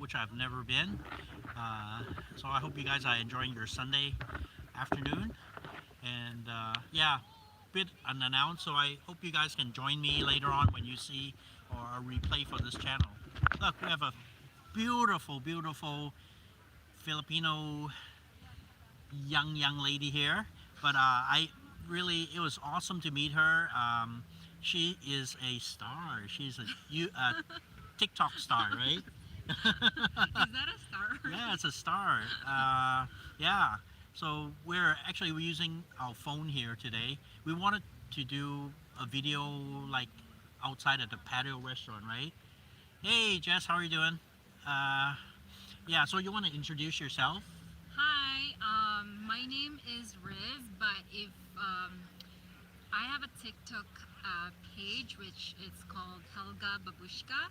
which I've never been. So I hope you guys are enjoying your Sunday afternoon. And yeah, bit unannounced, so I hope you guys can join me later on when you see or a replay for this channel. Look, we have a beautiful, beautiful Filipino young lady here, but it was awesome to meet her. She is a star. She's a TikTok star, right? Is that a star? Yeah, it's a star. Yeah. So we're using our phone here today. We wanted to do a video like outside at the patio restaurant, right? Hey, Jess, how are you doing? Yeah. So you want to introduce yourself? Hi, my name is Riv, but if I have a TikTok page which is called Helga Babushka,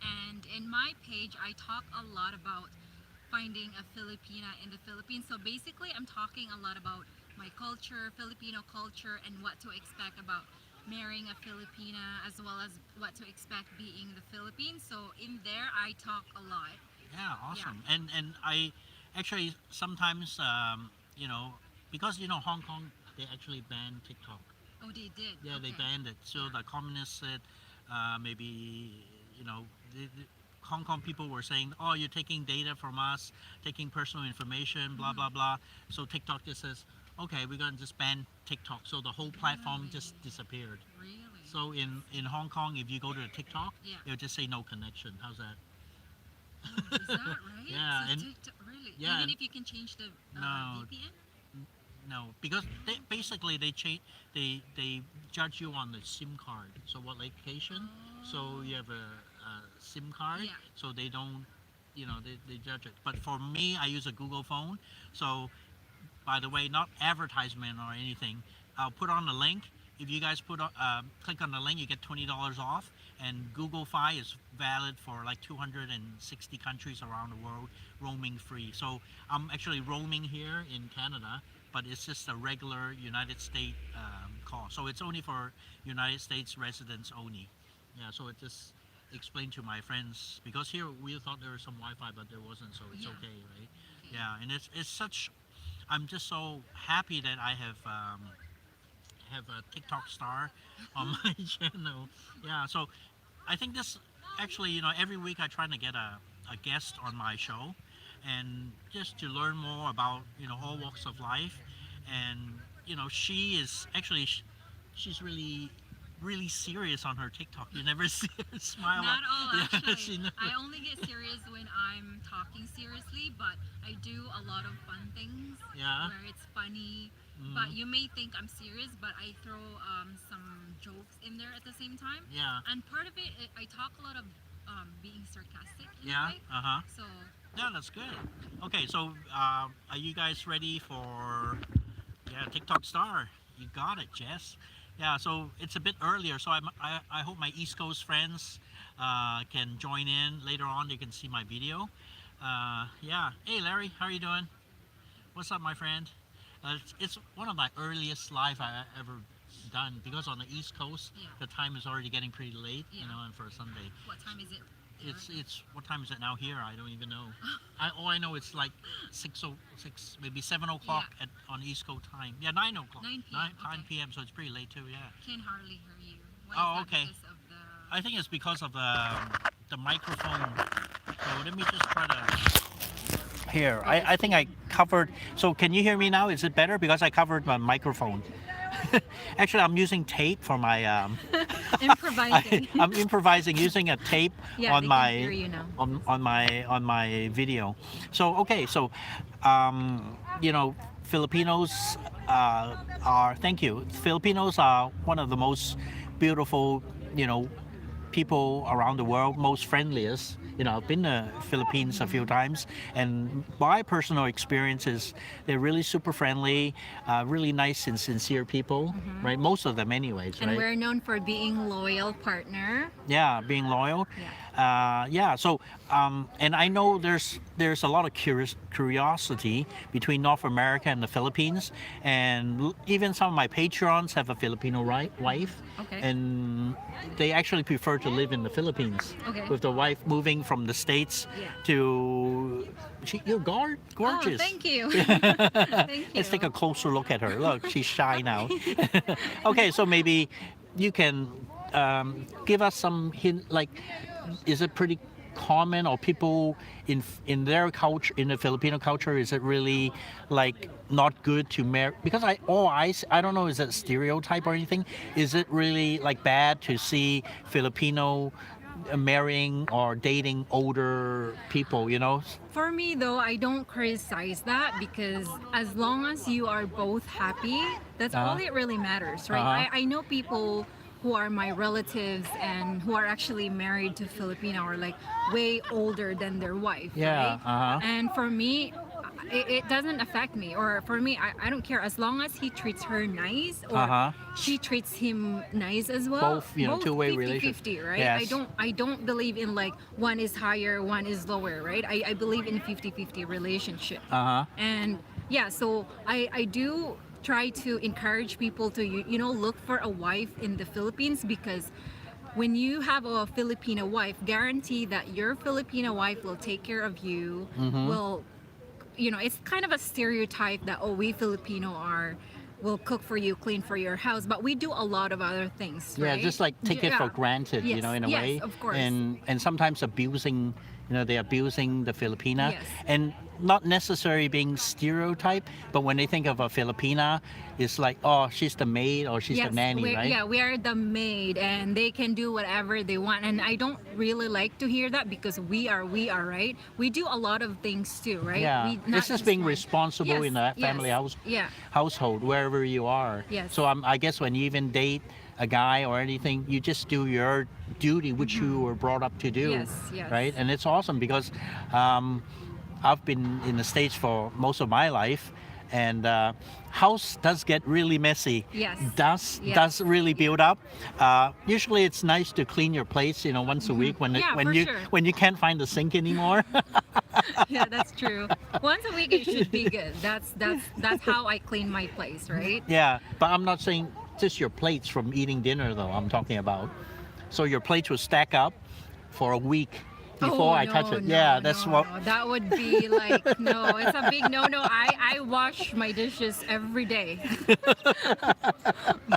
and in my page I talk a lot about finding a Filipina in the Philippines. So basically I'm talking a lot about my culture, Filipino culture, and what to expect about marrying a Filipina, as well as what to expect being in the Philippines. So in there I talk a lot. Yeah, awesome. Yeah. And I actually sometimes because Hong Kong, they actually banned TikTok. Oh, they did? Yeah, okay. They banned it. So the communists said maybe the Hong Kong people were saying, oh, you're taking data from us, taking personal information, blah blah blah. So TikTok just says, okay, we're gonna just ban TikTok. So the whole platform just disappeared. Really? So in Hong Kong, if you go to the TikTok, yeah, it'll just say no connection. How's that? Oh, is that right? Yeah. So And TikTok, really? yeah, even if you can change the VPN? No, because basically they judge you on the SIM card. So what location? Oh. So you have a SIM card. Yeah. So they don't, they judge it. But for me, I use a Google phone. So, by the way, not advertisement or anything. I'll put on the link. If you guys click on the link, you get $20 off. And Google Fi is valid for like 260 countries around the world, roaming free. So I'm actually roaming here in Canada, but it's just a regular United States call. So it's only for United States residents only. Yeah, so it just explained to my friends, because here we thought there was some Wi-Fi, but there wasn't, so it's okay, right? Okay. Yeah, and it's such, I'm just so happy that I have a TikTok star on my channel. Yeah, so I think this actually, every week I try to get a guest on my show, and just to learn more about all walks of life. And she is actually she's really serious on her TikTok. You never see her smile. Not all, actually. Yeah, I only get serious when I'm talking seriously, but I do a lot of fun things. Yeah. Where it's funny. But you may think I'm serious, but I throw some jokes in there at the same time. Yeah. And part of it, I talk a lot of being sarcastic in yeah. a way. So. Yeah, that's good. Okay, so are you guys ready for TikTok star? You got it, Jess. Yeah, so it's a bit earlier, so I hope my East Coast friends can join in later on. They can see my video. Yeah. Hey, Larry, how are you doing? What's up, my friend? It's one of my earliest live I ever done, because on the East Coast, the time is already getting pretty late, and for a Sunday. What time is it? It's what time is it now here? I don't even know. All I know it's like 6, maybe 7 o'clock on East Coast time. Yeah, 9 o'clock. 9 p.m. 9 p.m. So it's pretty late too. Yeah. Can hardly hear you. Why is that? Okay. Because of the... I think it's because of the microphone. So let me just try to. Here, I think I covered. So can you hear me now? Is it better because I covered my microphone? Actually, I'm using tape for my. Improvising. I'm improvising using a tape on my hear you now. on my video. So okay, so Filipinos are, thank you. Filipinos are one of the most beautiful people around the world, most friendliest. I've been to Philippines a few times, and my personal experience is they're really super friendly, really nice and sincere people, right? Most of them anyways, and right? we're known for being loyal partner. Yeah, being loyal. Yeah. So, and I know there's a lot of curiosity between North America and the Philippines, and even some of my patrons have a Filipino wife, Okay. and they actually prefer to live in the Philippines Okay. with the wife moving from the States Yeah. to. You're gorgeous. Oh, thank you. Thank you. Let's take a closer look at her. Look, she's shy now. Okay, so maybe you can give us some hint. Like, is it pretty common, or people in their culture, in the Filipino culture, is it really like not good to marry? Because I don't know, is it stereotype or anything? Is it really like bad to see Filipino marrying or dating older people? For me, though, I don't criticize that because as long as you are both happy, that's all it really matters, right? I know people who are my relatives and who are actually married to Filipino or like way older than their wife, Yeah. right? And for me, it doesn't affect me, or for me, I don't care as long as he treats her nice or she treats him nice as well. Both, two-way 50, relationship. 50, right? Yes. I don't believe in like one is higher, one is lower, right? I believe in 50-50 relationship. And yeah, so I do try to encourage people to look for a wife in the Philippines, because when you have a Filipino wife, guarantee that your Filipino wife will take care of you, will it's kind of a stereotype that we Filipino will cook for you, clean for your house, but we do a lot of other things, right? Yeah, just like take it for granted, Yes, in a yes, way. of course. And sometimes abusing, they're abusing the Filipina. Yes. And not necessarily being stereotyped, but when they think of a Filipina, it's like, oh, she's the maid or she's the nanny, right? Yeah, we are the maid and they can do whatever they want. And I don't really like to hear that, because we are, right? We do a lot of things too, right? Yeah, it's just being responsible in a family household, wherever you are. Yes. So I guess when you even date a guy or anything, you just do your duty, which you were brought up to do. Yes, yes. Right? And it's awesome because I've been in the States for most of my life, and house does get really messy. Yes. Does really build up. Usually it's nice to clean your plates, once a week when you can't find the sink anymore. Yeah, that's true. Once a week it should be good. That's how I clean my place, right? Yeah, but I'm not saying just your plates from eating dinner though. I'm talking about. So your plates will stack up for a week before I touch it. Yeah, that's what. No. That would be like, no, it's a big no. I wash my dishes every day.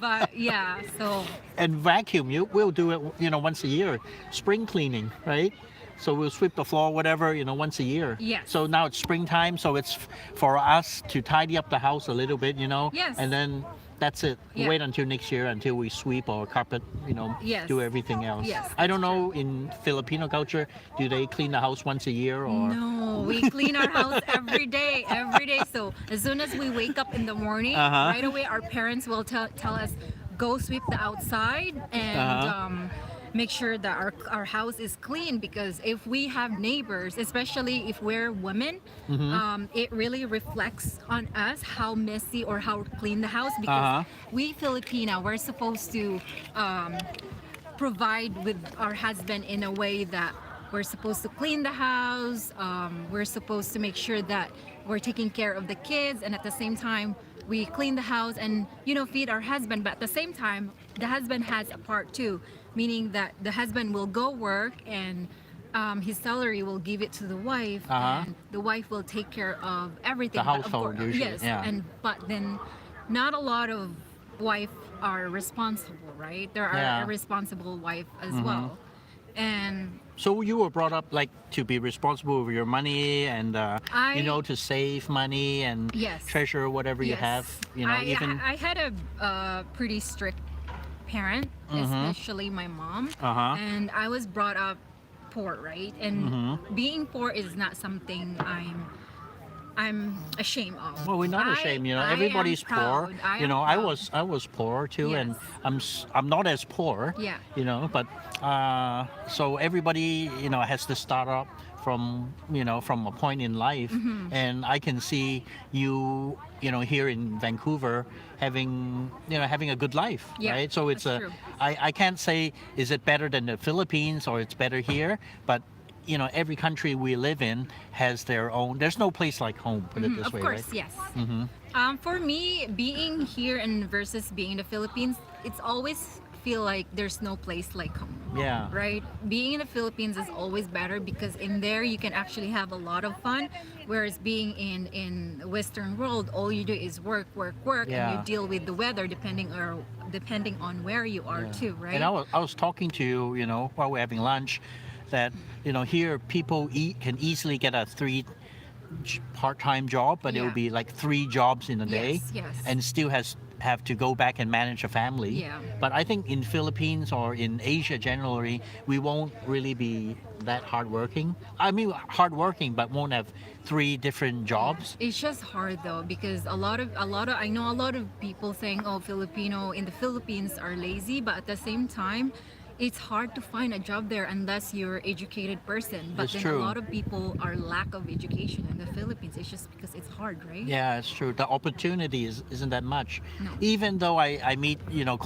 But yeah, so. And vacuum, we'll do it, once a year. Spring cleaning, right? So we'll sweep the floor, whatever, once a year. Yes. So now it's springtime, so it's for us to tidy up the house a little bit, Yes. And then that's it. Yeah. Wait until next year until we sweep or carpet, Yes. do everything else. Yes, I don't know, in Filipino culture, do they clean the house once a year or? No, we clean our house every day. So as soon as we wake up in the morning, right away our parents will tell us, go sweep the outside and make sure that our house is clean, because if we have neighbors, especially if we're women, it really reflects on us how messy or how clean the house, because we Filipina, we're supposed to provide with our husband in a way that we're supposed to clean the house, we're supposed to make sure that we're taking care of the kids, and at the same time we clean the house and feed our husband. But at the same time, the husband has a part too, meaning that the husband will go work and his salary will give it to the wife, and the wife will take care of everything. The household, usually. Yes, yeah. But then not a lot of wife are responsible, right? There are irresponsible wife as well. And so you were brought up like to be responsible with your money and to save money and treasure whatever you have. I had a pretty strict parent, especially my mom, and I was brought up poor, right? And being poor is not something I'm ashamed of. Well, we're not ashamed, everybody's poor. I was poor too, and I'm not as poor. Yeah. But so everybody has to start up from from a point in life, and I can see you here in Vancouver having a good life, Yeah, right? So it's that's true. I can't say is it better than the Philippines or it's better here, but every country we live in has their own. There's no place like home. Put it this Of way, course, right? yes. Mm-hmm. For me, being here and versus being in the Philippines, it's always feel like there's no place like home. Yeah. Right? Being in the Philippines is always better because in there you can actually have a lot of fun, whereas being in the Western world, all you do is work, work, work, and Yeah. you deal with the weather depending on where you are Yeah. too, right? And I was talking to while we're having lunch, that here people can easily get a part-time job, but it will Yeah. be like 3 jobs in a day, Yes, yes. and still have to go back and manage a family. Yeah. But I think in Philippines or in Asia generally, we won't really be that hardworking. I mean, hardworking, but won't have 3 different jobs. It's just hard though because a lot of I know a lot of people saying, oh, Filipino in the Philippines are lazy, but at the same time it's hard to find a job there unless you're educated person. But It's then true. a lot of people are lack of education in the Philippines. It's just because it's hard, right? Yeah, it's true. The opportunity isn't that much. No. Even though I meet,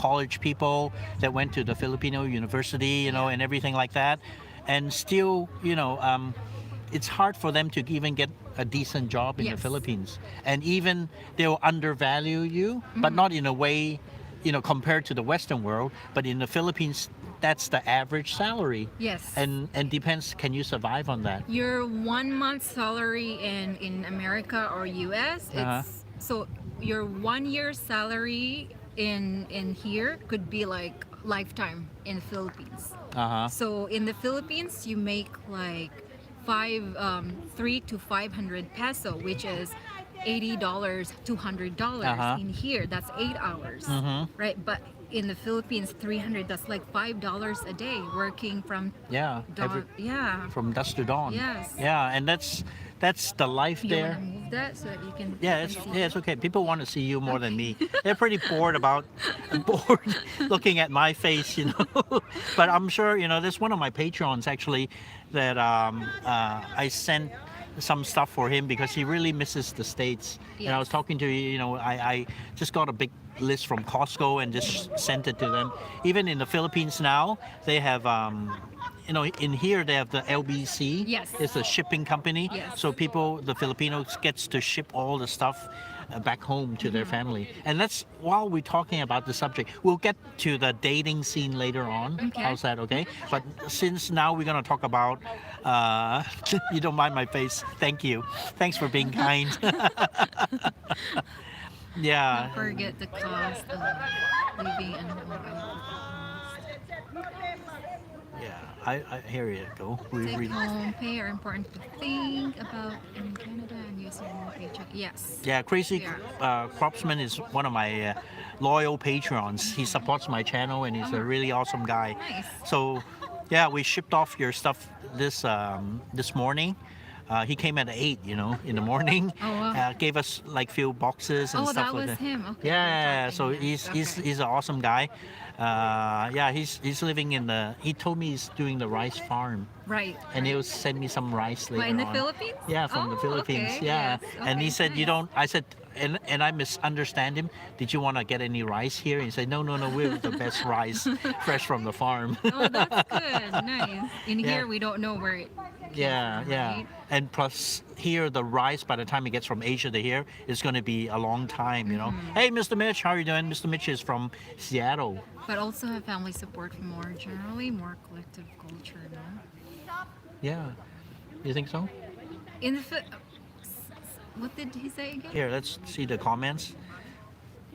college people that went to the Filipino university, and everything like that, and still, it's hard for them to even get a decent job in the Yes. Philippines. And even they'll undervalue you, but not in a way, compared to the Western world, but in the Philippines, that's the average salary. Yes. And depends, can you survive on that? Your 1 month salary in America or US, Uh-huh. it's so your 1 year salary in here could be like lifetime in the Philippines. Uh-huh. So in the Philippines, you make like 3 to 500 peso, which is $80 to $100. Uh-huh. In here, that's 8 hours, Mhm. right? But in the Philippines, 300, that's like $5 a day working from Yeah. dawn. Yeah. From dusk to dawn. Yes. Yeah, and that's the life You there. want to move that so that you can. Yeah, see it's okay. People want to see you more than me. They're pretty bored looking at my face, But I'm sure there's one of my patrons actually that I sent some stuff for him because he really misses the States. And I was Yes. talking to I just got a big list from Costco and just sent it to them. Even in the Philippines now, they have in here they have the LBC. Yes. It's a shipping company. Yes. So the Filipinos gets to ship all the stuff back home to their family. And that's while we're talking about the subject. We'll get to the dating scene later on. Okay. How's that, okay? But since now we're going to talk about, you don't mind my face. Thank you. Thanks for being kind. Yeah. Don't forget the cost of living and Yeah, I hear you go. take home pay are important to think about in Canada and using more paycheck. Yes. Yeah, Crazy Yeah. Cropsman is one of my loyal patrons. He supports my channel and he's a really awesome guy. Nice. So, yeah, we shipped off your stuff this morning. He came at 8, in the morning. Oh, wow. Gave us like few boxes and Oh, stuff that like was that. him. Okay. Yeah, we're so talking here. he's Okay. he's an awesome guy. Yeah, he's living in he told me he's doing the rice farm. Right. And he'll send me some rice later But in the on. Philippines? Yeah, from the Oh, Philippines. okay, Yeah. yes, And he okay, said, you nice. don't, I said, and I misunderstand him. Did you want to get any rice here? And he said, no, we're the best rice, fresh from the farm. Oh, that's good. Nice. In Yeah. here, we don't know where it. Yeah, yeah. Right? And plus, here, the rice, by the time it gets from Asia to here, is going to be a long time, Mm-hmm. Hey, Mr. Mitch, how are you doing? Mr. Mitch is from Seattle. But also have family support for more collective culture, no? Yeah. You think so? In the what did he say again? Here, let's see the comments.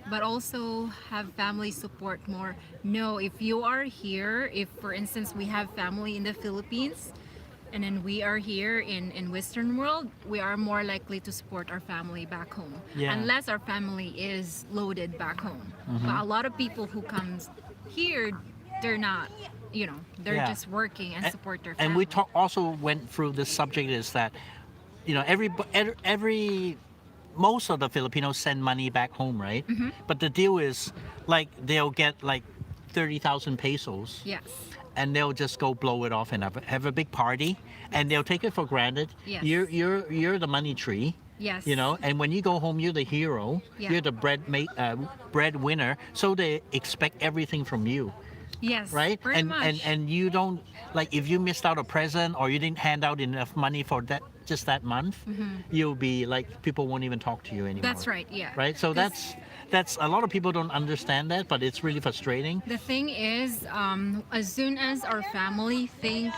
But also have family support more. No, if you are here, if for instance we have family in the Philippines and then we are here in Western world, we are more likely to support our family back home. Yeah. Unless our family is loaded back home. Mm-hmm. But a lot of people who comes here, they're not, they're Yeah. just working and support their family. And we also went through this subject is that, most of the Filipinos send money back home, right? Mm-hmm. But the deal is, like, they'll get like 30,000 pesos. Yes. and they'll just go blow it off and have a big party, and they'll take it for granted. Yes. You're the money tree. Yes. You know, and when you go home, you're the hero. Yeah. You're the breadwinner. So they expect everything from you, Yes. right? Pretty and, much. and you don't, like, if you missed out a present or you didn't hand out enough money for that month, you'll be like, people won't even talk to you anymore. That's right. Yeah. Right. So 'Cause that's a lot of people don't understand that, but it's really frustrating. the thing is, as soon as our family they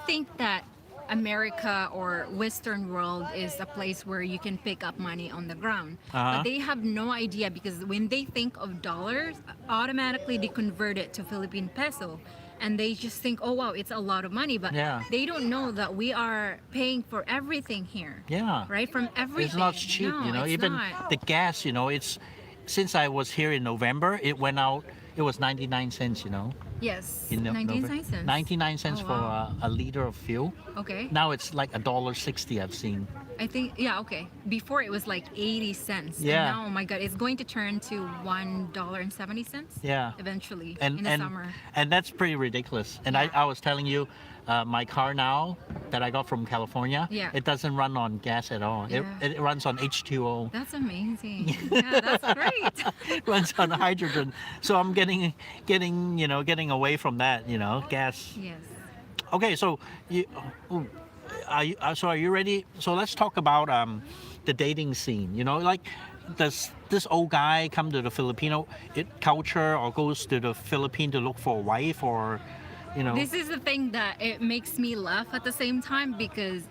think that America or Western world is a place where you can pick up money on the ground. Uh-huh. But they have no idea, because when they think of dollars, automatically they convert it to Philippine peso. And they just think, oh wow, it's a lot of money. But Yeah. they don't know that we are paying for everything here. Yeah. Right? From everything. It's not cheap, No, you know. it's Even not. the gas, you know, it's since I was here in November, it went out. It was 99 cents, you know. Yes. In 19 November. cents. 99 cents Oh, for wow. a liter of fuel. Okay. Now it's like $1.60 I've seen. I think, yeah, okay. Before it was like 80 cents. Yeah. And now, oh my God, it's going to turn to $1.70 Yeah. eventually And in the and summer. and that's pretty ridiculous. And Yeah. I was telling you, my car now that I got from California, Yeah. it doesn't run on gas at all. Yeah. It runs on H2O. That's amazing. Yeah, that's great. It runs on hydrogen. So I'm getting away from that, gas. Yes. Okay, so are you ready? So let's talk about the dating scene. Like, does this old guy come to the Filipino culture, or goes to the Philippines to look for a wife, or This is the thing that it makes me laugh at the same time, because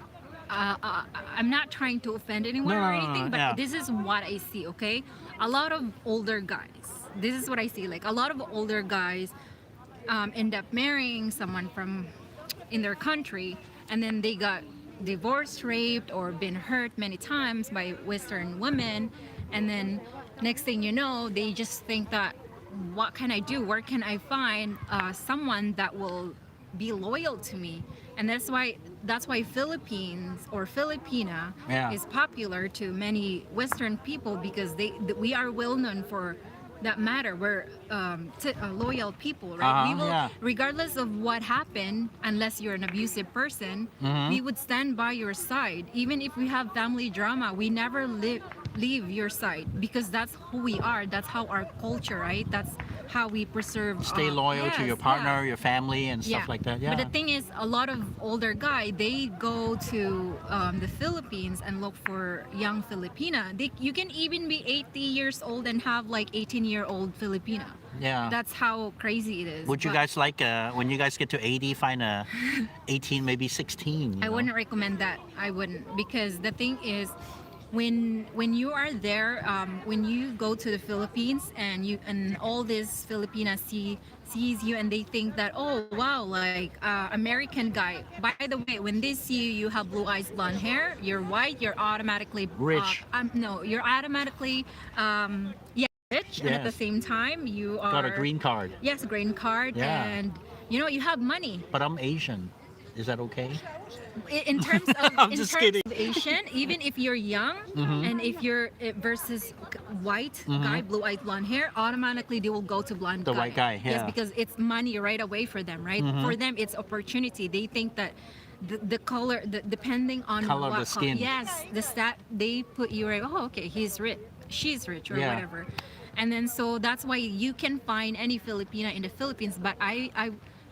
I'm not trying to offend anyone No, or no, no, anything, but yeah. this is what I see, okay? A lot of older guys, this is what I see, like a lot of older guys end up marrying someone from in their country, and then they got divorced, raped, or been hurt many times by Western women, and then next thing you know, they just think that, what can I do? Where can I find someone that will be loyal to me? And that's why Philippines or Filipina Yeah. is popular to many Western people, because we are well known for that matter. We're loyal people, right? We will, yeah. regardless of what happened, unless you're an abusive person, we would stand by your side. Even if we have family drama, we never leave your side, because that's who we are. That's how our culture, right? That's how we preserve. stay loyal to your yes, partner, yeah. your family, and stuff like that. Yeah. But the thing is, a lot of older guy, they go to the Philippines and look for young Filipina. You can even be 80 years old and have like 18-year-old Filipina. Yeah. That's how crazy it is. Would you But guys like, when you guys get to 80, find a 18, maybe 16? I wouldn't recommend that. I wouldn't, because the thing is, when you are there, when you go to the Philippines and all these Filipinas sees you, and they think that, oh wow, like American guy. By the way, when they see you have blue eyes, blonde hair, you're white, you're automatically Rich. No, you're automatically rich, and at the Yes. same time you are Got a green card. Yes, green card, Yeah. and you have money. But I'm Asian. Is that okay? In terms of I'm in just terms kidding. of Asian, even if you're young and if you're versus white guy, blue-eyed blonde hair, automatically they will go to blonde The guy. white guy, Yes, yeah. because it's money right away for them, right? For them, it's opportunity. They think that the color, depending on Color of what the skin. yes, the stat they put you right. Oh, okay, he's rich, she's rich, or Yeah. whatever. And then so that's why you can find any Filipina in the Philippines. But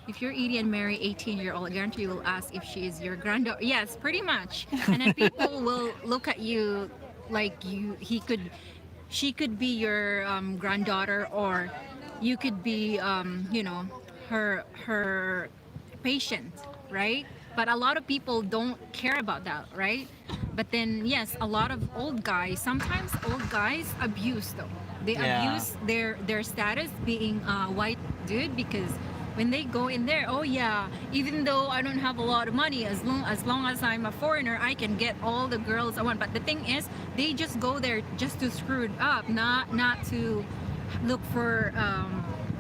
if you're 80 and marry 18-year-old, I guarantee you will ask if she is your granddaughter. Yes, pretty much. And then people will look at you like she could be your granddaughter, or you could be, her patient, right? But a lot of people don't care about that, right? But then, yes, a lot of old guys, sometimes old guys abuse though. They Yeah. abuse their status being a white dude, because when they go in there, oh yeah, even though I don't have a lot of money, as long as I'm a foreigner, I can get all the girls I want. But the thing is, they just go there just to screw it up, not to look for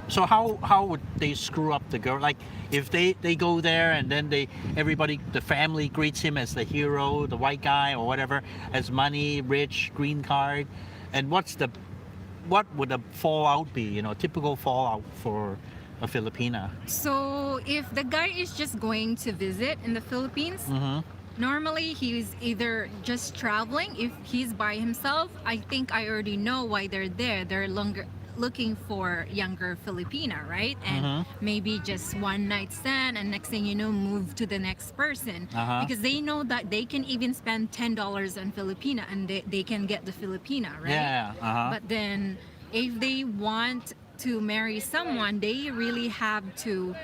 So how would they screw up the girl? Like, if they go there and then the family greets him as the hero, the white guy or whatever, as money, rich, green card, and what would the fallout be? Typical fallout for a Filipina? So if the guy is just going to visit in the Philippines, Mm-hmm. normally he's either just traveling. If he's by himself, I think I already know why they're there. They're longer looking for younger Filipina, right? And Mm-hmm. maybe just one night stand, and next thing you know, move to the next person, Uh-huh. because they know that they can even spend $10 on Filipina and they can get the Filipina, right? Yeah. Uh-huh. But then if they want to marry someone, they really have to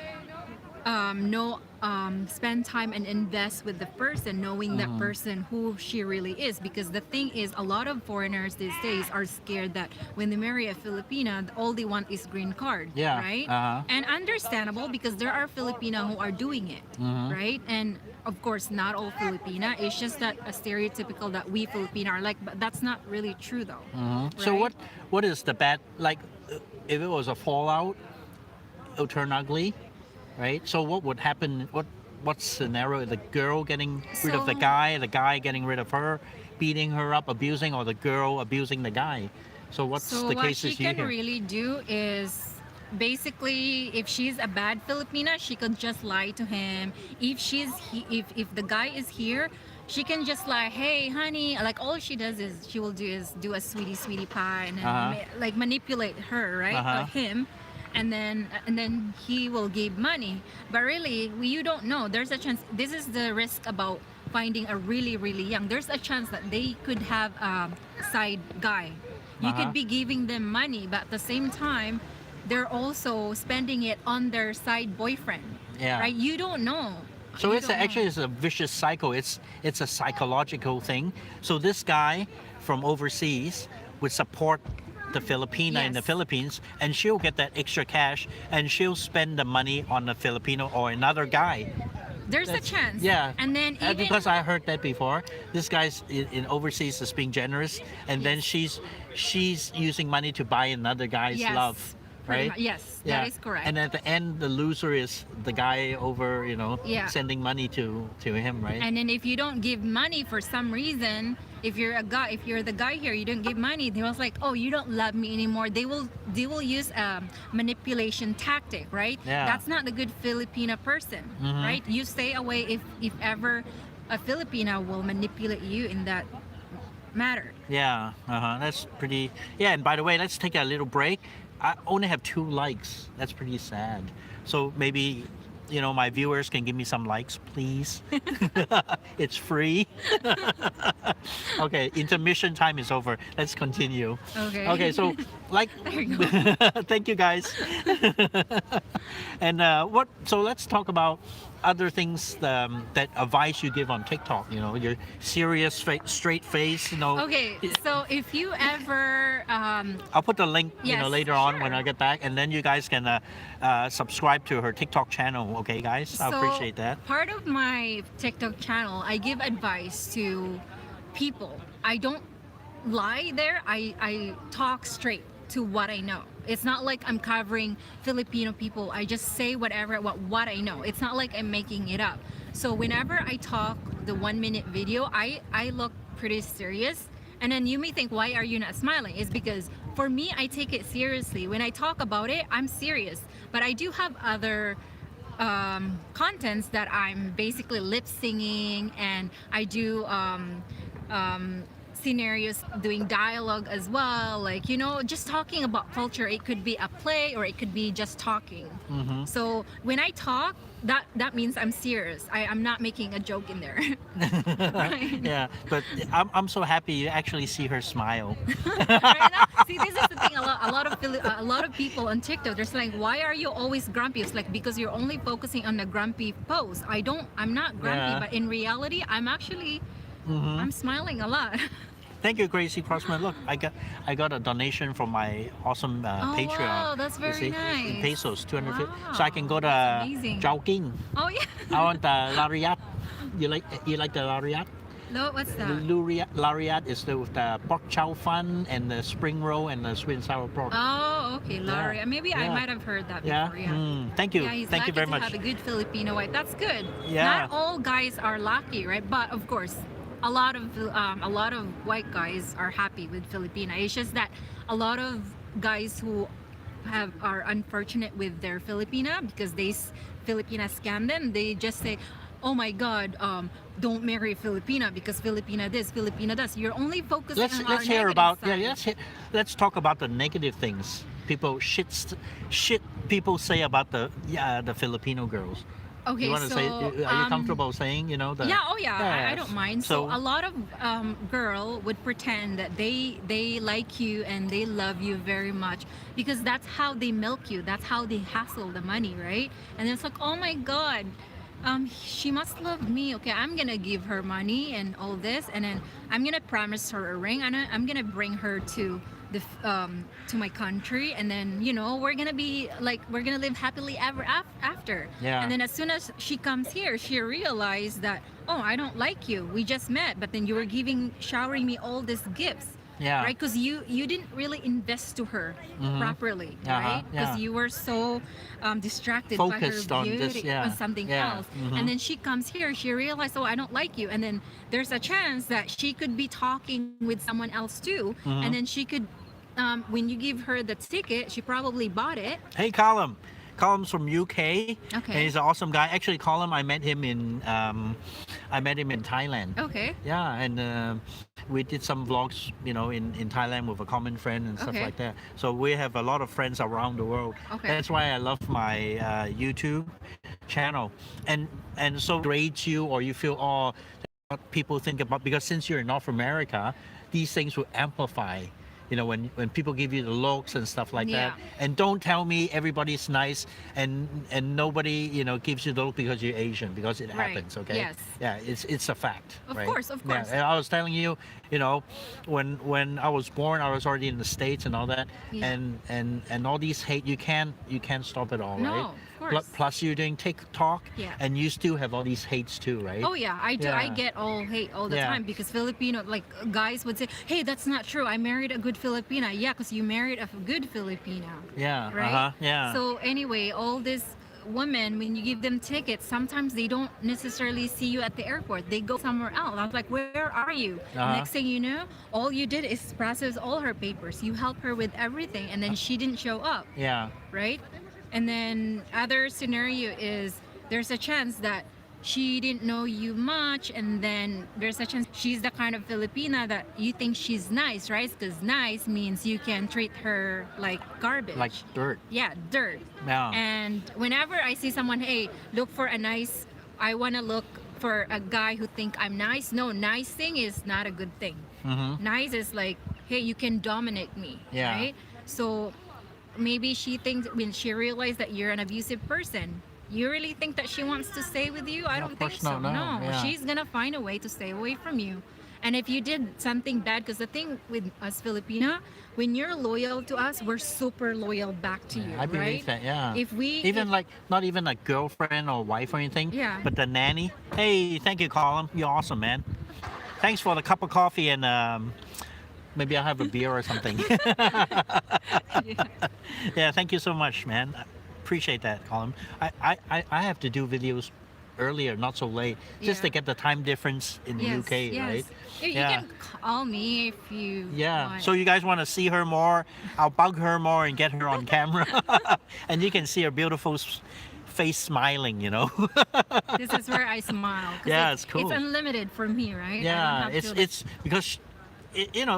know spend time and invest with the person, knowing that person who she really is. Because the thing is, a lot of foreigners these days are scared that when they marry a Filipina, all they want is green card, Yeah. right? Uh-huh. And understandable, because there are Filipina who are doing it, right? And of course, not all Filipina. It's just that a stereotypical that we Filipina are like, but that's not really true though. So right? what is the bad, like, if it was a fallout, it'll turn ugly, right? So what would happen? What scenario? The girl getting rid of the So- guy getting rid of her, beating her up, abusing, or the girl abusing the guy? So what's So the what cases she you can hear? really do is basically, if she's a bad Filipina, she could just lie to him. If the guy is here, she can just like, hey honey, like all she does is she will do a sweetie pie, and then like manipulate her, right? Him. And then he will give money, but really you don't know. There's a chance. This is the risk about finding a really young. There's a chance that they could have a side guy. You could be giving them money, but at the same time they're also spending it on their side boyfriend. Yeah. Right? You don't know. So You it's don't know. actually it's a vicious cycle. It's a psychological thing. So this guy from overseas would support the Filipina in the Yes. Philippines, and she'll get that extra cash, and she'll spend the money on a Filipino or another guy. There's a That's- chance. Yeah. And then even Because I heard that before. This guy's in overseas is being generous, and then Yes. she's using money to buy another guy's yes, love, pretty right? much. Yes, Yeah. that is correct. And at the end, the loser is the guy over, Yeah. sending money to him, right? And then if you don't give money for some reason, if you're the guy here, you don't give money, they was like, oh, you don't love me anymore. They will use a manipulation tactic, right? Yeah. That's not the good Filipina person, right? You stay away if ever a Filipina will manipulate you in that matter. Yeah, that's pretty. Yeah, and by the way, let's take a little break. I only have 2 likes. That's pretty sad. So maybe, my viewers can give me some likes, please. It's free. Okay, intermission time is over. Let's continue. Okay. Okay, so like, There you go. thank you guys. And so let's talk about other things that advice you give on TikTok. Your serious, straight face. Okay, so if you ever I'll put the link, Yes, later on when sure. I get back, and then you guys can subscribe to her TikTok channel. Okay, guys, I So, appreciate that. Part of my TikTok channel, I give advice to people. I don't lie there. I talk straight to what I know. It's not like I'm covering Filipino people. I just say what I know. It's not like I'm making it up. So whenever I talk the 1-minute video, I look pretty serious. And then you may think, why are you not smiling? It's because for me, I take it seriously. When I talk about it, I'm serious. But I do have other contents that I'm basically lip singing, and I do scenarios doing dialogue as well, like just talking about culture. It could be a play or it could be just talking. So when I talk, that means I'm serious. I'm not making a joke in there. Right? Yeah, but I'm so happy you actually see her smile. Right now, see, this is the thing. A lot of people on TikTok, they're saying, why are you always grumpy? It's like, because you're only focusing on the grumpy pose. I'm not grumpy, Yeah. but in reality, I'm actually I'm smiling a lot. Thank you, Gracie Crossman. Look, I got a donation from my awesome Patreon. wow, that's You very see? In nice. pesos, 250. Wow, So I can go to that's amazing. Chowking. Oh yeah. I want the lariat. You like the lariat? No, what's that? Lariat is with the pork chow fun and the spring roll and the sweet and sour pork. Oh, okay, Larry. Maybe I Yeah. might have heard that Yeah. before. Yeah. Thank you. Yeah, he's Thank lucky you very to much. have a good Filipino wife. That's good. Yeah. Not all guys are lucky, right? But of course, a lot of white guys are happy with Filipina. It's just that a lot of guys who are unfortunate with their Filipina because Filipina scam them. They just say, "Oh my God, don't marry a Filipina because Filipina this, Filipina does." You're only focusing let's on our let's hear negative about side. let's talk about the negative things people shit people say about the Filipino girls. Okay, You want to say? so Are you comfortable saying? You know the. yeah, oh yeah, I Yes. don't mind. So a lot of girl would pretend that they like you and they love you very much because that's how they milk you. That's how they hassle the money, right? And it's like, oh my God, she must love me. Okay, I'm gonna give her money and all this, and then I'm gonna promise her a ring, and I'm gonna bring her to my country, and then we're gonna be like we're gonna live happily ever after. Yeah. And then as soon as she comes here, she realized that, oh, I don't like you. We just met, but then you were showering me all these gifts. Yeah. Right, because you didn't really invest to her properly, Uh-huh, right? Because yeah. you were so distracted Focused by her on beauty, this, yeah. on something Yeah, else. mhm. And then she comes here, she realized, oh, I don't like you. And then there's a chance that she could be talking with someone else too. And then she could, when you give her the ticket, she probably bought it. Hey, Colum. Colum's from UK. Okay. And he's an awesome guy. Actually, Colum, I met him in Thailand. Okay. Yeah, and we did some vlogs, in Thailand with a common friend and stuff Okay. like that. So we have a lot of friends around the world. Okay. That's why I love my YouTube channel. And so grades you or you feel, oh, what people think about, because since you're in North America, these things will amplify. When people give you the looks and stuff like Yeah. that. And don't tell me everybody's nice and nobody gives you the look because you're Asian, because it Right. happens. Okay. Yes. Yeah, it's a fact. Of right? course, of course. Yeah, and I was telling you, when I was born, I was already in the States and all that. Yeah. And all these hate, you can't stop it all, No, right? of course. Plus you're doing TikTok. Yeah. And you still have all these hates too, right? Oh yeah, I do. I Yeah. get all hate all the Yeah. time because Filipino, like guys would say, "Hey, that's not true. I married a good Filipina." Yeah, because you married a good Filipina, Yeah. right? Yeah. So anyway, all these women, when you give them tickets, sometimes they don't necessarily see you at the airport. They go somewhere else. I was like, "Where are you?" Next thing you know, all you did is process all her papers. You helped her with everything, and then she didn't show up. Yeah. Right? And then other scenario is there's a chance that she didn't know you much, and then there's a chance she's the kind of Filipina that you think she's nice, right? Because nice means you can treat her like garbage. Like dirt. Yeah, dirt. Yeah. And whenever I see someone, hey, look for a nice, I want to look for a guy who think I'm nice. No, nice thing is not a good thing. Nice is like, hey, you can dominate me, Yeah. right? So maybe she thinks when she realized that you're an abusive person, you really think that she wants to stay with you? I No, don't of think course so. not, no, yeah. She's gonna find a way to stay away from you. And if you did something bad, because the thing with us Filipina, when you're loyal to us, we're super loyal back to you, I believe right? that, yeah. If we Even like, not even a girlfriend or wife or anything, Yeah. but the nanny. Hey, thank you, Colin. You're awesome, man. Thanks for the cup of coffee and maybe I'll have a beer or something. Yeah. Yeah, thank you so much, man. I appreciate that, Colin. I have to do videos earlier, not so late, just to Yeah. get the time difference in the Yes, UK, yes. right? You Yeah. can call me if you Yeah. want. So you guys want to see her more? I'll bug her more and get her on camera, and you can see her beautiful face smiling. This is where I smile. 'Cause Yeah, it's cool. It's unlimited for me, right? I don't Yeah, have it's to, like- it's because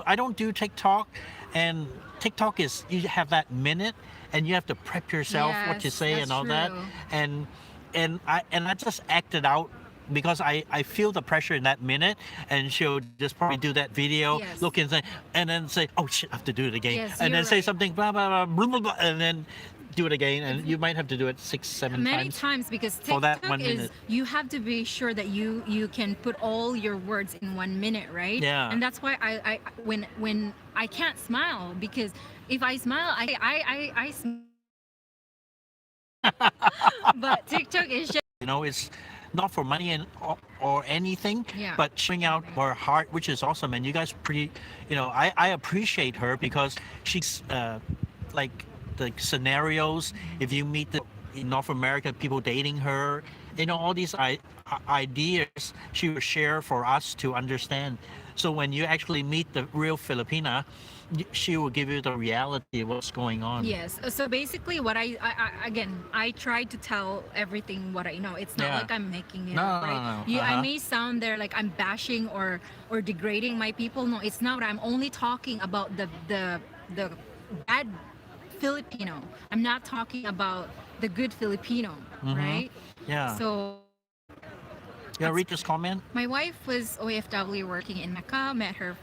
I don't do TikTok, and TikTok is you have that minute, and you have to prep yourself what you Yes, say that's and all that, true. and I just acted out. Because I feel the pressure in that minute, and she'll just probably do that video, Yes. look and say, and then say, "Oh shit, I have to do it again," Yes, and you're then say right. something, blah blah blah, blah blah blah, and then do it again, and you might have to do it 6-7 many times. times because for that TikTok 1 is minute. you have to be sure that you can put all your words in 1 minute, right? Yeah. And that's why I when I can't smile, because if I smile I but TikTok is just It's not for money or anything, Yeah. but showing out her heart, which is awesome. And you guys pretty, I appreciate her because she's like the scenarios. If you meet in North America, people dating her, all these ideas she will share for us to understand. So when you actually meet the real Filipina, she will give you the reality of what's going on. Yes. So basically, what again, I try to tell everything what I know. It's not Yeah. like I'm making it No, up, no, right? no, no. You, I Uh-huh. may sound there like I'm bashing or degrading my people. No, it's not. I'm only talking about the bad Filipino. I'm not talking about the good Filipino, Mm-hmm. right? Yeah. So You wanna read this comment? my wife was OFW working in Macau. Met her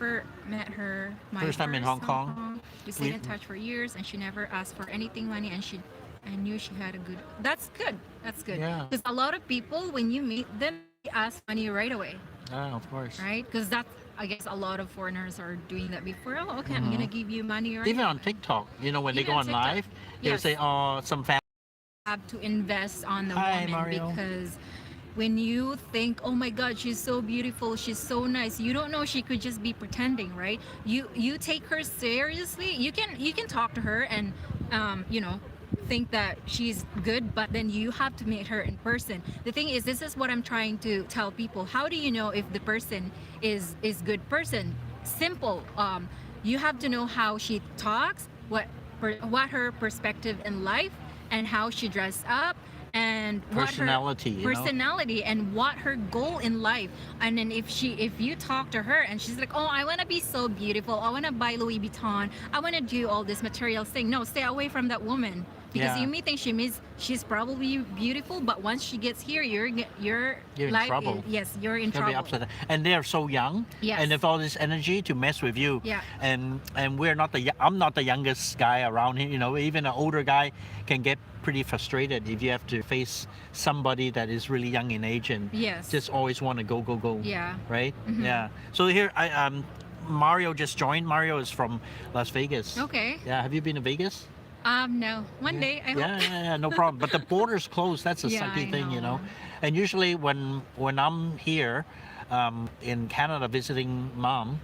my First time in Hong Kong. We stayed We- in touch for years, and she never asked for anything money. And I knew she had a good. That's good. That's good. Yeah. Because a lot of people, when you meet them, they ask money right away, Yeah, of course. right? Because that's, I guess, a lot of foreigners are doing that before. Oh, okay, I'm gonna give you money right. Even on TikTok, when they Even go on on TikTok. live, they'll Yes. say, "Oh, some family." Have to invest on the Hi, woman Mario. because when you think, oh my god, she's so beautiful, she's so nice, you don't know she could just be pretending, right? You take her seriously. You can talk to her and think that she's good, but then you have to meet her in person. The thing is, this is what I'm trying to tell people. How do you know if the person is good person? Simple. You have to know how she talks, what her perspective in life, and how she dressed up, and Personality, you know? personality, and what her goal in life. And then if you talk to her and she's like, oh, I want to be so beautiful, I want to buy Louis Vuitton, I want to do all this material thing, no, stay away from that woman. Because Yeah. you may think she's probably beautiful, but once she gets here, you're in life trouble. yes, you're in They'll be trouble. upset. And they're so young. Yes. And they have all this energy to mess with you. Yeah. And we're not I'm not the youngest guy around here. Even an older guy can get pretty frustrated if you have to face somebody that is really young in age and Yes. just always want to go. Yeah. Right? Mhm. Yeah. So here Mario just joined. Mario is from Las Vegas. Okay. Yeah. Have you been to Vegas? No. One day I hope. Yeah, no problem. But the border's closed. That's a Yeah, sucky I thing, know. And usually when I'm here in Canada visiting mom,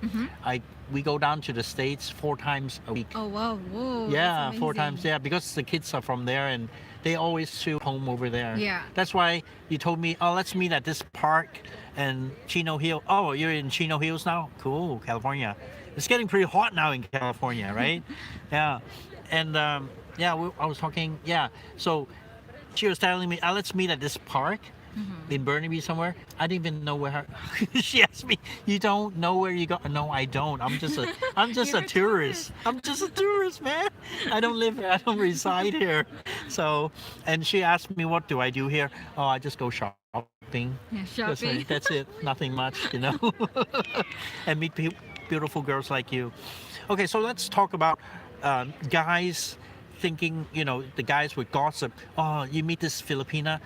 we go down to the States 4 times a week. Oh wow, whoa. Yeah, that's 4 amazing. times. Yeah, because the kids are from there and they always feel home over there. Yeah. That's why you told me, oh, let's meet at this park in Chino Hill. Oh, you're in Chino Hills now? Cool, California. It's getting pretty hot now in California, right? Yeah. And I was talking. Yeah. So she was telling me, let's meet at this park in Burnaby somewhere. I didn't even know where. She asked me, "You don't know where you go?" No, I don't. I'm just You're a tourist. I'm just a tourist, man. I don't live here. I don't reside here. So, and she asked me, "What do I do here?" Oh, I just go shopping. Yeah, That's shopping. it. That's it. Nothing much, and meet beautiful girls like you. Okay, so let's talk about guys thinking, the guys with gossip. Oh, you meet this Filipina.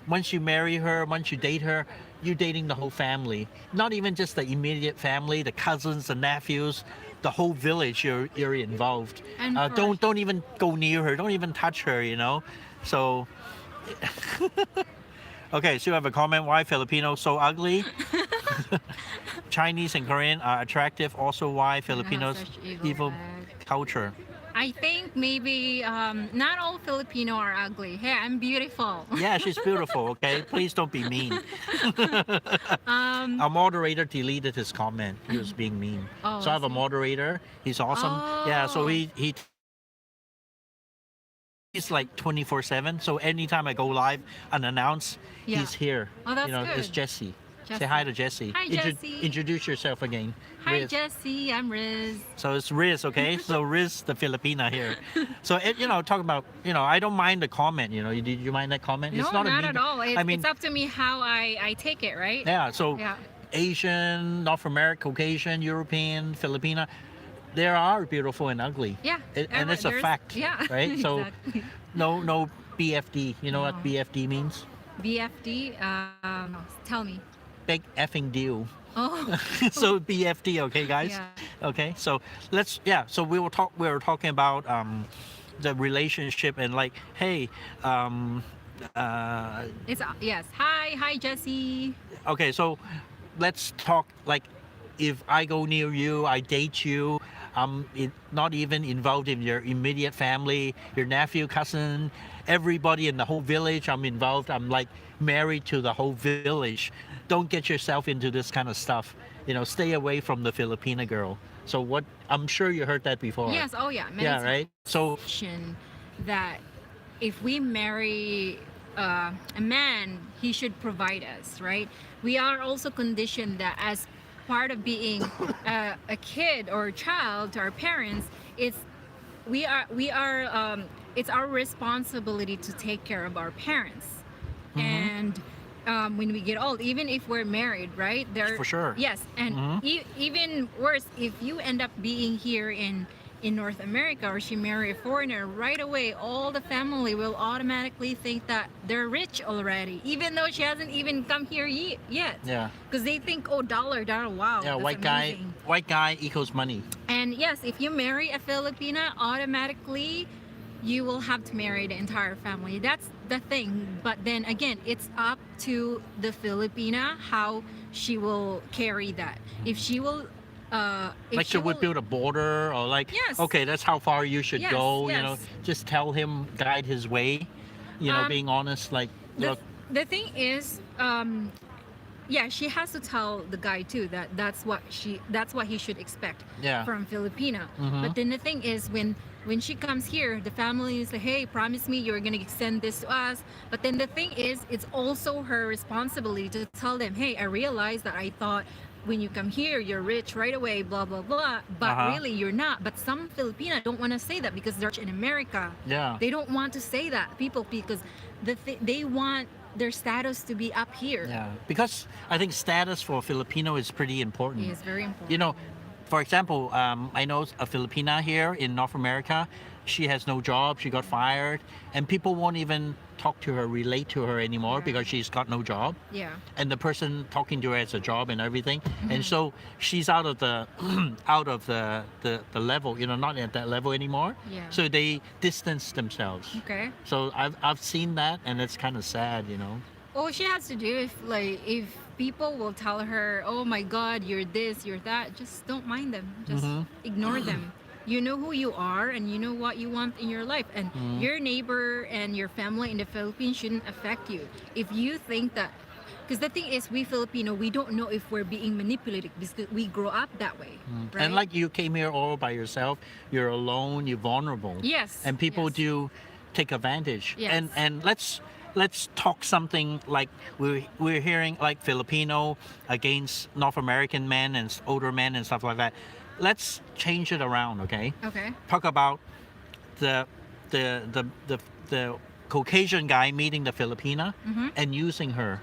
Once you marry her, once you date her, you're dating the whole family. Not even just the immediate family, the cousins, the nephews, the whole village. You're involved. And Don't even go near her. Don't even touch her. So. Okay, so you have a comment. Why Filipinos so ugly? Chinese and Korean are attractive. Also, why Filipinos such evil back. culture? I think maybe not all Filipino are ugly. Hey, I'm beautiful. Yeah, she's beautiful. Okay, please don't be mean. Um, Our moderator deleted his comment. He was being mean. Oh, So I have a I see. moderator. He's awesome. Yeah. So Oh. he's like 24/7. So anytime I go live unannounced, Yeah. he's here. Oh, that's It's good. Jessie. Say Jessie. hi to Jessie. Hi, Jessie. Introduce yourself again. Hi, Riz. Jessie. I'm Riz. So it's Riz, okay? So Riz, the Filipina here. So talk about, I don't mind the comment. Did you mind that comment? No, It's not a mean, at all. I mean, It's up to me how I take it, right? yeah. So Yeah. Asian, North American, Caucasian, European, Filipina, there are beautiful and ugly. Yeah. And it's a There's- fact. Yeah. Right. So Exactly. no BFD. You know what No. BFD means? BFD. Tell me. Big effing deal. Oh. So BFD, okay, guys. Yeah. Okay, so so we were talking about the relationship and like, hey, It's yes. Hi, Jessie. okay, so let's talk like if I go near you, I date you, not even involved in your immediate family, your nephew, cousin, everybody in the whole village. I'm involved. I'm like married to the whole village. Don't get yourself into this kind of stuff. Stay away from the Filipina girl. So what? I'm sure you heard that before. Yes. Oh yeah. Many Yeah. Right. So times that if we marry a man, he should provide us, right? We are also conditioned that as part of being a kid or a child to our parents, it's it's our responsibility to take care of our parents. And when we get old, even if we're married, right? For sure. Yes, and even worse, if you end up being here in North America, or she marry a foreigner, right away all the family will automatically think that they're rich already, even though she hasn't even come here yet. Yeah. Because they think, oh, dollar, wow. Yeah. That's amazing. White guy equals money. And yes, if you marry a Filipina, automatically you will have to marry the entire family. That's the thing. But then again, it's up to the Filipina how she will carry that. If she will Like she would build a border, or like, Yes. okay, that's how far you should Yes, go. yes. Just tell him, guide his way. Being honest, like, the thing is, yeah, she has to tell the guy too that that's what he should expect Yeah. from Filipina. But then the thing is, when she comes here, the family is like, hey, promise me you're gonna send this to us. But then the thing is, it's also her responsibility to tell them, hey, I realized that I thought when you come here you're rich right away, blah blah blah, but really you're not. But some Filipina don't want to say that because they're in America. Yeah. They don't want to say that, people, because they want their status to be up here. Yeah, because I think status for Filipino is pretty important. It is very important. For example, I know a Filipina here in North America. She has no job. She got fired, and people won't even talk to her, relate to her anymore because she's got no job. Yeah. And the person talking to her has a job and everything, and so she's out of the level. Not at that level anymore. Yeah. So they distance themselves. Okay. So I've seen that, and it's kind of sad. All she has to do, if people will tell her, oh my god, you're this, you're that, just don't mind them, just ignore them. You know who you are, and you know what you want in your life, and your neighbor and your family in the Philippines shouldn't affect you. If you think that, because the thing is, we Filipino, we don't know if we're being manipulated because we grow up that way, right? And like, you came here all by yourself, you're alone, you're vulnerable. Yes. And people yes. do take advantage. Yes. And let's talk something like we're hearing, like Filipino against North American men and older men and stuff like that. Let's change it around, okay? Okay. Talk about the Caucasian guy meeting the Filipina and using her.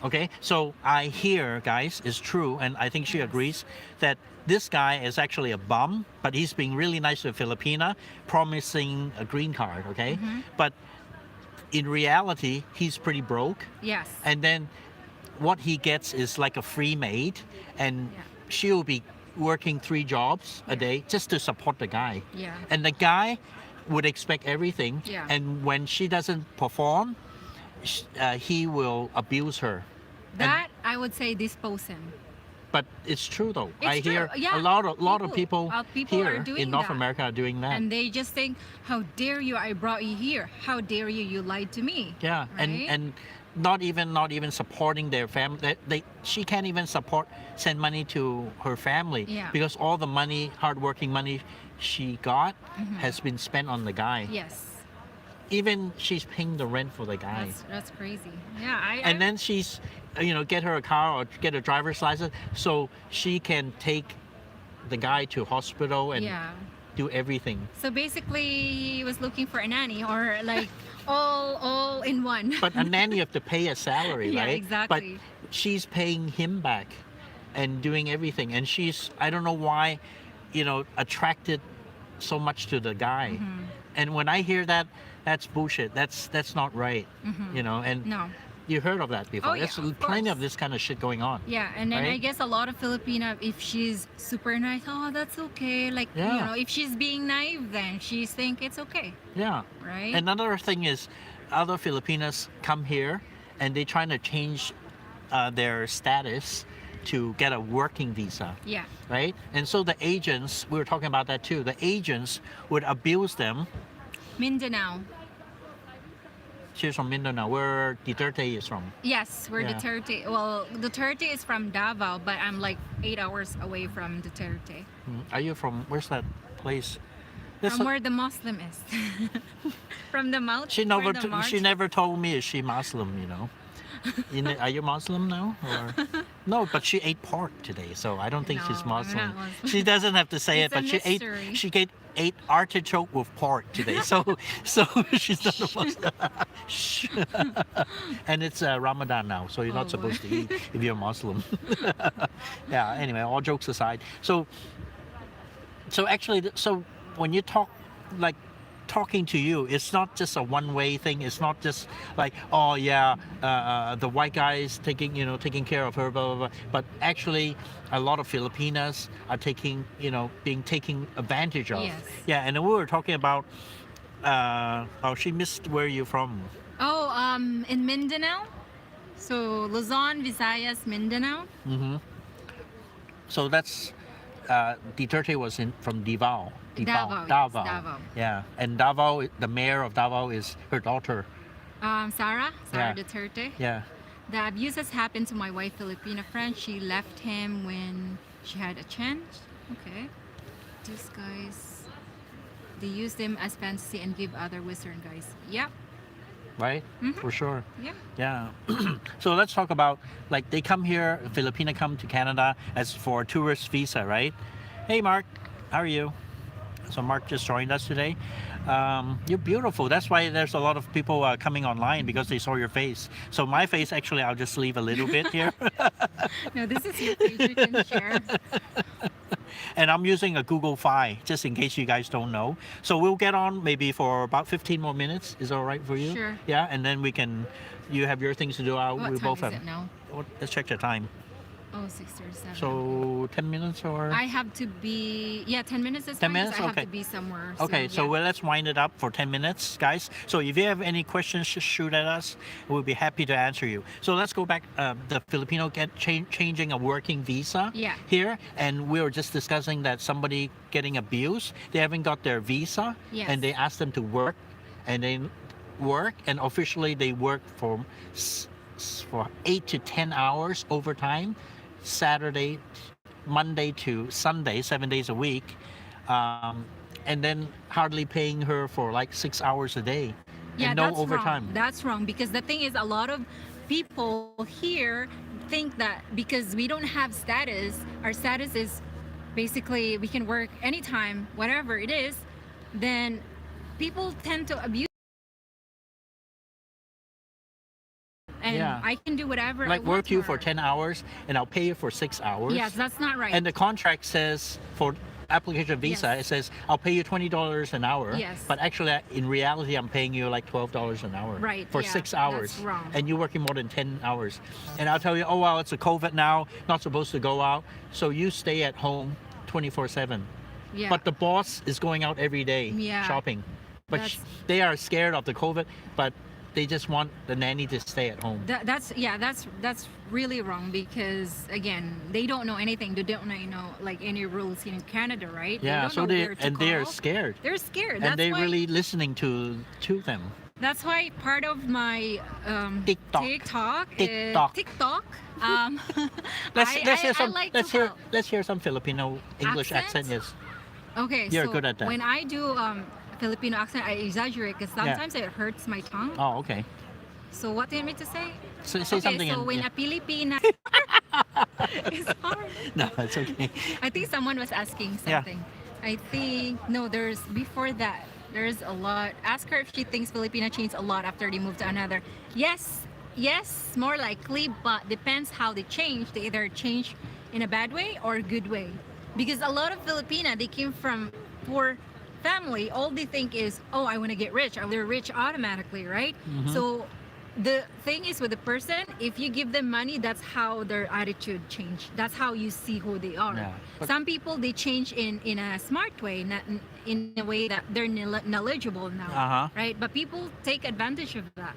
Okay, so I hear, guys, it's true, and I think she agrees, that this guy is actually a bum, but he's being really nice to a Filipina, promising a green card, okay? But in reality, he's pretty broke. Yes. And then what he gets is like a free maid, and she'll be working 3 jobs a day just to support the guy. Yeah. And the guy would expect everything. Yeah. And when she doesn't perform, he will abuse her. That, I would say, dispose him. But it's true though. It's I hear true. Yeah. a lot of people people are here doing in North that. America are doing that. And they just think, how dare you, I brought you here. How dare you, you lied to me. Yeah, Right? and not even supporting their family. She can't even send money to her family because all the money, hardworking money she got has been spent on the guy. Yes. Even she's paying the rent for the guy. That's crazy. Yeah. And then she's, get her a car or get a driver's license so she can take the guy to hospital and do everything. So basically, he was looking for a nanny, or like all in one. But a nanny, you have to pay a salary, Yeah, right? exactly. But she's paying him back and doing everything. And she's, I don't know why, attracted so much to the guy. And when I hear that, that's bullshit. That's not right. And No. you heard of that before. Oh, yeah, There's of plenty course. of this kind of shit going on. Yeah, and then Right? I guess a lot of Filipina, if she's super nice, oh, that's okay. Like, Yeah. if she's being naive, then she's think it's okay, Yeah. right? Another thing is, other Filipinas come here and they're trying to change their status to get a working visa, Yeah. right? And so the agents, we were talking about that too. The agents would abuse them. Mindanao. She's from Mindanao, where Duterte is from. Yes, we're Yeah. Duterte. Well, Duterte is from Davao, but I'm like 8 hours away from Duterte. Are you from? Where's that place? There's From a- where the Muslim is. From the mouth. she where never. the She march- never told me is she Muslim. You know. Are you Muslim now? Or? No, but she ate pork today, so I don't think she's No, I'm Muslim. not Muslim. She doesn't have to say It's it, a but mystery. she ate artichoke with pork today, so she's not a Muslim. Shh. And it's Ramadan now, so you're Oh, not supposed boy. to eat if you're Muslim. Yeah. Anyway, all jokes aside, so actually, so when you talk like talking to you, it's not just a one-way thing. It's not just like, oh yeah, the white guy is taking care of her, blah blah blah. But actually, a lot of Filipinas are being taken advantage of. Yes. Yeah, and then we were talking about. She missed where you're from. Oh, in Mindanao. So Luzon, Visayas, Mindanao. Hmm. So that's Duterte was from Davao. Davao, yes, Davao. Yeah, and Davao, the mayor of Davao is her daughter. Sarah Yeah. Duterte. Yeah. The abuses happened to my wife, Filipina friend. She left him when she had a chance. Okay. These guys, they use them as fantasy and give other Western guys. Yep. Right? Mhm. For sure. Yep. Yeah. So let's talk about, like, they come here, Filipina come to Canada as for a tourist visa, right? Hey, Mark, how are you? So Mark just joined us today. You're beautiful. That's why there's a lot of people coming online, because they saw your face. So my face, actually, I'll just leave a little bit here. No, this is your page. You can share. And I'm using a Google file, just in case you guys don't know. So we'll get on maybe for about 15 more minutes. Is that all right for you? Sure. Yeah, and then you have your things to do. What We time both is have. it now? Let's check the time. Oh, 6:37. So 10 minutes or? I have to be 10 minutes is 10 fine, 'cause minutes? I have Okay. to be somewhere. Okay, so yeah. well, let's wind it up for 10 minutes, guys. So if you have any questions, just shoot at us. We'll be happy to answer you. So let's go back. The Filipino changing a working visa Yeah. here. And we were just discussing that somebody getting abused. They haven't got their visa. Yes. And they asked them to work. And they work. And officially they work for 8 to 10 hours overtime. Saturday, Monday to Sunday, 7 days a week, and then hardly paying her for like 6 hours a day, Yeah, and no that's overtime. Wrong. That's wrong, because the thing is, a lot of people here think that because we don't have status, our status is basically we can work anytime, whatever it is, then people tend to abuse. And Yeah. I can do whatever I Like want work you to for her. 10 hours and I'll pay you for 6 hours. Yes, that's not right. And the contract says for application visa, Yes. it says I'll pay you $20 an hour. Yes. But actually, in reality, I'm paying you like $12 an hour. Right, For yeah, 6 that's hours. wrong. And you're working more than 10 hours. And I'll tell you, oh well, it's a COVID now, not supposed to go out. So you stay at home 24/7. yeah. But the boss is going out every day Yeah. shopping. But That's- they are scared of the COVID, but they just want the nanny to stay at home. That's really wrong, because again, they don't know anything. They don't know like any rules in Canada, right? Yeah, don't so know they where to and they are call. scared. They're scared. And That's they're why, really listening to them. That's why part of my TikTok. TikTok. TikTok. Let's hear some. I like let's to hear help. let's hear some Filipino English Accent? accent. Yes. Okay, You're so good at that. when I do Filipino accent, I exaggerate because Yeah. sometimes it hurts my tongue. Oh, okay. So what do you want me to say? So say Okay, something. so when yeah. a Filipina, it's hard. No, it's okay. I think someone was asking Yeah. something. I think no, there's before that. There's a lot. Ask her if she thinks Filipina changed a lot after they moved to another. Yes, more likely, but depends how they change. They either change in a bad way or a good way. Because a lot of Filipina, they came from poor family. All they think is, oh, I want to get rich. They're rich automatically, right? Mhm. So the thing is with the person, if you give them money, that's how their attitude change. That's how you see who they are. Yeah, but- Some people, they change in a smart way, not in a way that they're knowledgeable now, Uh-huh. right? But people take advantage of that.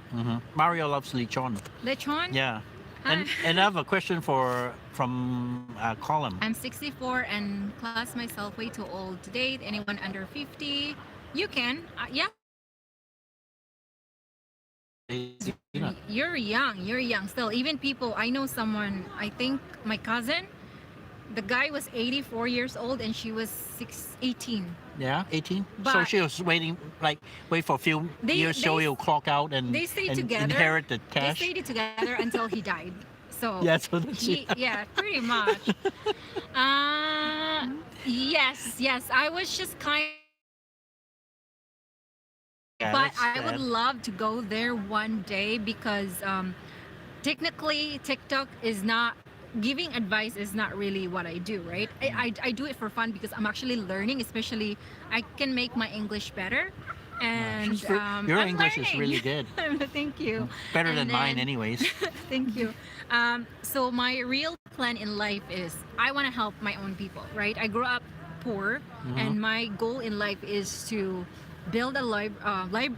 Mario loves lechon. Lechon, Yeah. And I have a question from Colin. I'm 64 and class myself way too old to date. Anyone under 50? You can. Yeah, You know, you're young. You're young still. Even people, I know someone, I think my cousin, the guy was 84 years old and she was 18. yeah, 18. So But- she was waiting, wait for a few years so they- he'll clock out and, they stayed and together. inherit the They cash. stayed together until he died. So Yeah, so that's yeah, pretty much. Yes. I was just kind. Yeah, But that's I would sad. love to go there one day because technically TikTok is not giving advice is not really what I do, right? I do it for fun because I'm actually learning, especially I can make my English better. And Your I'm English is learning. really good. Thank you. Better And than mine, then- anyways. Thank you. So my real plan in life is I want to help my own people, right? I grew up poor, and my goal in life is to build a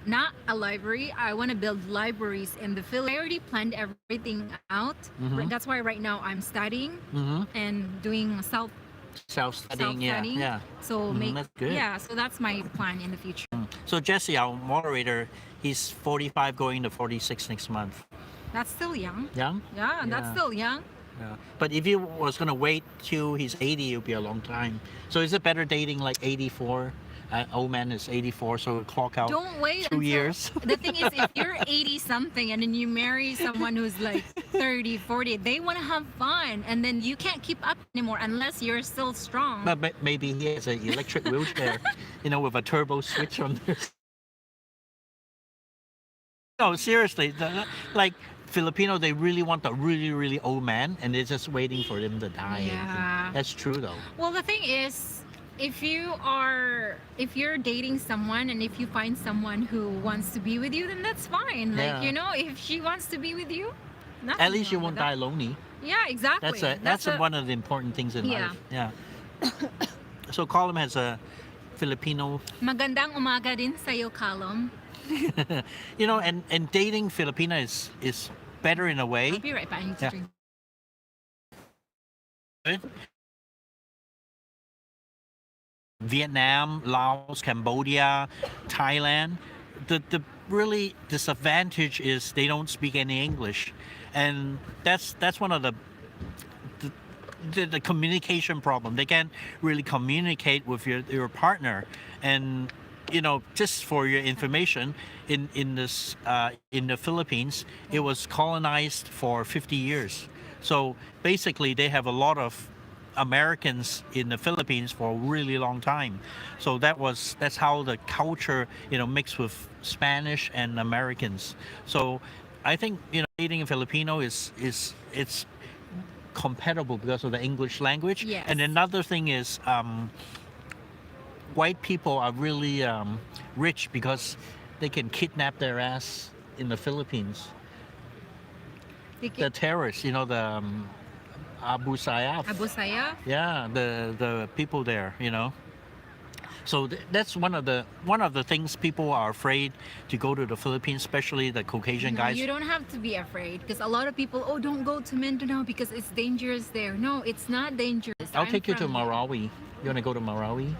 not a library. I want to build libraries in the Philippines. I already planned everything out. Mhm. That's why right now I'm studying Mm-hmm. and doing Self-studying, self-studying. yeah. So That's good. yeah. So that's my plan in the future. So Jesse, our moderator, he's 45 going to 46 next month. That's still young. Young? Yeah, that's Yeah. still young. Yeah. But if you was gonna wait till he's 80, it would be a long time. So is it better dating like 84? Old man is 84, so we'll clock out Don't wait 2 until, years. The thing is, if you're 80 something and then you marry someone who's like 30, 40, they want to have fun, and then you can't keep up anymore unless you're still strong. But maybe he has an electric wheelchair, with a turbo switch on there. No, seriously, like Filipino, they really want a really, really old man, and they're just waiting for him to die. Yeah. That's true, though. Well, the thing is, if you're dating someone and if you find someone who wants to be with you, then that's fine. Yeah. Like, if she wants to be with you, nothing At least you wrong won't with that. die lonely. Yeah, exactly. That's one of the important things in Yeah. life. Yeah. So Colum has a Filipino, Magandang umaga din sa'yo, Callum. and dating Filipina is better in a way. I'll be right back. I need to Yeah. drink. Vietnam, Laos, Cambodia, Thailand. The really disadvantage is they don't speak any English, and that's one of the communication problem. They can't really communicate with your partner, and just for your information, in the Philippines, it was colonized for 50 years. So basically, they have a lot of Americans in the Philippines for a really long time. So that's how the culture mixed with Spanish and Americans. So I think dating a Filipino is it's compatible because of the English language. Yes. And another thing is white people are really rich because they can kidnap their ass in the Philippines. The terrorists, the Abu Sayyaf. Abu Sayyaf? Yeah, the people there, So that's one of the things people are afraid to go to the Philippines, especially the Caucasian No, guys. you don't have to be afraid because a lot of people, don't go to Mindanao because it's dangerous there. No, it's not dangerous. I'll I'm take you to from- Marawi. You want to go to Marawi?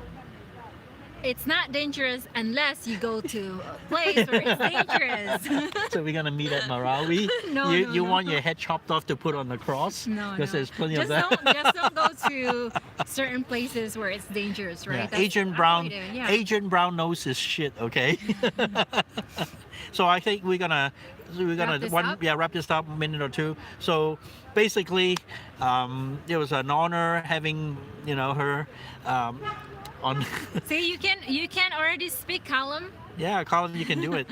It's not dangerous unless you go to a place where it's dangerous. So we're gonna meet at Marawi. No, you no. want your head chopped off to put on the cross? No, Because no. there's plenty just of that. don't go to certain places where it's dangerous, right? Yeah, That's- Agent I Brown. avoid it, yeah. Agent Brown knows his shit. Okay. So I think we're gonna Wrap this up? wrap this up a minute or two. So basically, it was an honor having her on. See, you can already speak, Callum. Yeah, Colin, you can do it.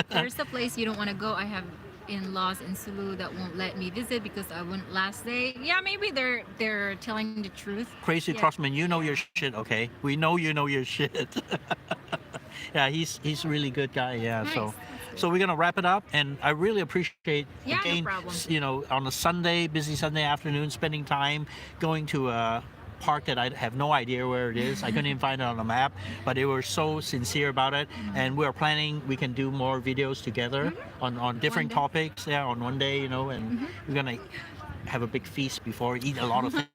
There's a place you don't want to go. I have in-laws in Sulu that won't let me visit because I went last day. Yeah, maybe they're telling the truth. Crazy Yeah. Crossman, you know your shit, okay? We know you know your shit. Yeah, he's a really good guy. Yeah, Nice. so we're gonna wrap it up, and I really appreciate Yeah, no again, problem. on a Sunday, busy Sunday afternoon, spending time going to park that I have no idea where it is. I couldn't even find it on the map, but they were so sincere about it. And we're planning we can do more videos together on different day. topics. Yeah, on one day, you know, and we're gonna have a big feast before, eat a lot of things.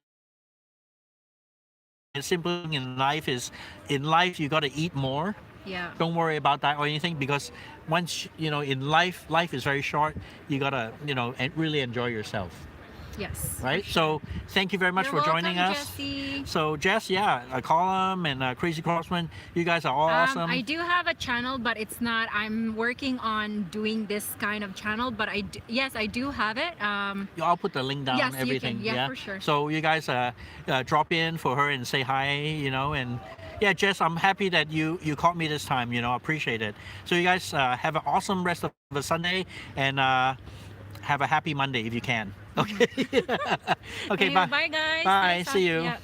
The simple thing in life is, in life you got to eat more. Yeah. Don't worry about that or anything, because once you know, in life is very short. You gotta, you know, and really enjoy yourself, Yes. right? So thank you very much You're for joining welcome, us. Jessie. So Jess, yeah, Column and Crazy Crossman, you guys are all awesome. I do have a channel, but it's not. I'm working on doing this kind of channel, but yes, I do have it. I'll put the link down. Yes, you everything. can. Yeah, for sure. So you guys drop in for her and say hi, you know, and yeah, Jess, I'm happy that you caught me this time. You know, I appreciate it. So you guys have an awesome rest of the Sunday, and have a happy Monday if you can. Okay. Okay. Anyway, Bye. bye guys. Bye. Nice See talk- you. yeah.